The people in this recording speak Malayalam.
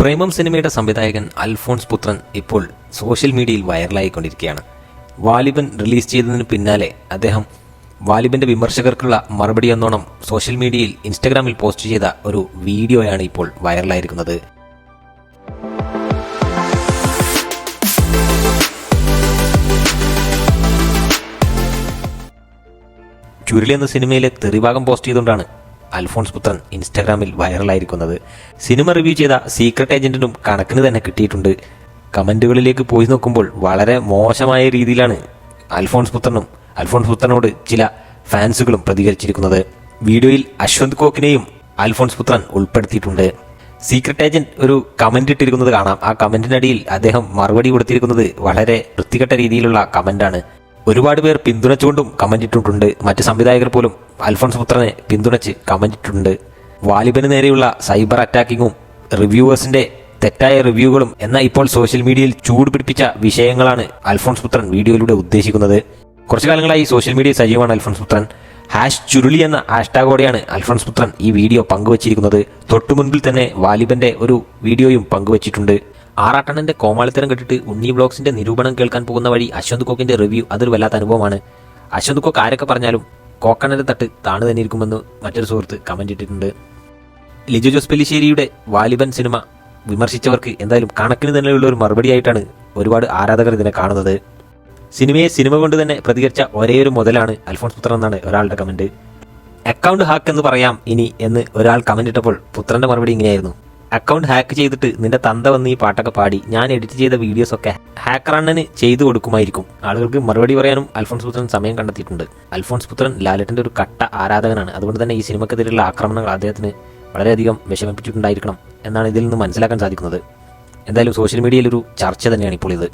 പ്രേമം സിനിമയുടെ സംവിധായകൻ അൽഫോൺസ് പുത്രൻ ഇപ്പോൾ സോഷ്യൽ മീഡിയയിൽ വൈറലായിക്കൊണ്ടിരിക്കുകയാണ്. വാലിബൻ റിലീസ് ചെയ്തതിന് പിന്നാലെ അദ്ദേഹം വാലിബന്റെ വിമർശകർക്കുള്ള മറുപടി എന്നോണം സോഷ്യൽ മീഡിയയിൽ ഇൻസ്റ്റഗ്രാമിൽ പോസ്റ്റ് ചെയ്ത ഒരു വീഡിയോയാണ് ഇപ്പോൾ വൈറലായിരിക്കുന്നത്. ചുരുളി എന്ന സിനിമയിലെ തെറിഭാഗം പോസ്റ്റ് ചെയ്തുകൊണ്ടാണ് അൽഫോൺസ് പുത്രൻ ഇൻസ്റ്റാഗ്രാമിൽ വൈറലായിരിക്കുന്നത്. സിനിമ റിവ്യൂ ചെയ്ത സീക്രട്ട് ഏജന്റിനും കണക്കിന് തന്നെ കിട്ടിയിട്ടുണ്ട്. കമന്റുകളിലേക്ക് പോയി നോക്കുമ്പോൾ വളരെ മോശമായ രീതിയിലാണ് അൽഫോൺസ് പുത്രനോട് ചില ഫാൻസുകളും പ്രതികരിച്ചിരിക്കുന്നത്. വീഡിയോയിൽ അശ്വന്ത് കോക്കിനെയും അൽഫോൺസ് പുത്രൻ ഉൾപ്പെടുത്തിയിട്ടുണ്ട്. സീക്രട്ട് ഏജന്റ് ഒരു കമന്റ് ഇട്ടിരിക്കുന്നത് കാണാം. ആ കമന്റിനടിയിൽ അദ്ദേഹം മറുപടി കൊടുത്തിരിക്കുന്നത് വളരെ വൃത്തികെട്ട രീതിയിലുള്ള കമന്റാണ്. ഒരുപാട് പേർ പിന്തുണച്ചുകൊണ്ടും കമന്റ് ഇട്ടിട്ടുണ്ട്. മറ്റ് സംവിധായകർ പോലും അൽഫോൺസ് പുത്രനെ പിന്തുണച്ച് കമന്റ് ഇട്ടിട്ടുണ്ട്. വാലിബന് നേരെയുള്ള സൈബർ അറ്റാക്കിങ്ങും റിവ്യൂവേഴ്സിന്റെ തെറ്റായ റിവ്യൂകളും എന്ന ഇപ്പോൾ സോഷ്യൽ മീഡിയയിൽ ചൂട് പിടിപ്പിച്ച വിഷയങ്ങളാണ് അൽഫോൺസ് പുത്രൻ വീഡിയോയിലൂടെ ഉദ്ദേശിക്കുന്നത്. കുറച്ചു കാലങ്ങളായി സോഷ്യൽ മീഡിയയിൽ സജീവമാണ് അൽഫോൺസ് പുത്രൻ. #ചുരുളി എന്ന ഹാഷ്ടാഗോടെയാണ് അൽഫോൺസ് പുത്രൻ ഈ വീഡിയോ പങ്കുവച്ചിരിക്കുന്നത്. തൊട്ടു മുൻപിൽ തന്നെ വാലിബന്റെ ഒരു വീഡിയോയും പങ്കുവച്ചിട്ടുണ്ട്. ആറാട്ടണ്ണന്റെ കോമാളിത്തരം കേട്ടിട്ട് ഉണ്ണി വ്ലോഗ്സിന്റെ നിരൂപണം കേൾക്കാൻ പോകുന്ന വഴി അശ്വന്ത് കോക്കിന്റെ റിവ്യൂ അതൊരു വല്ലാത്ത അനുഭവമാണ്. അശ്വന്ത് കോക്ക് ആരൊക്കെ പറഞ്ഞാലും കോക്കണ്ണന്റെ തട്ട് താണു തന്നെ ഇരിക്കുമെന്ന് മറ്റൊരു സുഹൃത്ത് കമന്റ് ഇട്ടിട്ടുണ്ട്. ലിജോ ജോസ് പെല്ലിശ്ശേരിയുടെ വാലിബൻ സിനിമ വിമർശിച്ചവർക്ക് എന്തായാലും കണക്കിന് തന്നെയുള്ള ഒരു മറുപടിയായിട്ടാണ് ഒരുപാട് ആരാധകർ ഇതിനെ കാണുന്നത്. സിനിമയെ സിനിമ കൊണ്ട് തന്നെ പ്രതികരിച്ച ഒരേയൊരു മുതലാണ് അൽഫോൺസ് പുത്രൻ എന്നാണ് ഒരാളുടെ കമന്റ്. അക്കൗണ്ട് ഹാക്ക് എന്ന് പറയാം ഇനി എന്ന് ഒരാൾ കമന്റ് ഇട്ടപ്പോൾ പുത്രന്റെ മറുപടി ഇങ്ങനെയായിരുന്നു: അക്കൗണ്ട് ഹാക്ക് ചെയ്തിട്ട് നിന്റെ തന്ത വന്ന് ഈ പാട്ടൊക്കെ പാടി ഞാൻ എഡിറ്റ് ചെയ്ത വീഡിയോസ് ഒക്കെ ഹാക്കർ അണ്ണന് ചെയ്തു കൊടുക്കുമായിരിക്കും. ആളുകൾക്ക് മറുപടി പറയാനും അൽഫോൺസ് പുത്രൻ സമയം കണ്ടെത്തിയിട്ടുണ്ട്. അൽഫോൺസ് പുത്രൻ ലാലേട്ടന്റെ ഒരു കട്ട ആരാധകനാണ്. അതുകൊണ്ട് തന്നെ ഈ സിനിമക്കെതിരെയുള്ള ആക്രമണങ്ങൾ അദ്ദേഹത്തിന് വളരെയധികം വിഷമിപ്പിച്ചിട്ടുണ്ടായിരിക്കണം എന്നാണ് ഇതിൽ നിന്ന് മനസ്സിലാക്കാൻ സാധിക്കുന്നത്. എന്തായാലും സോഷ്യൽ മീഡിയയിൽ ഒരു ചർച്ച തന്നെയാണ് ഇപ്പോൾ ഇത്.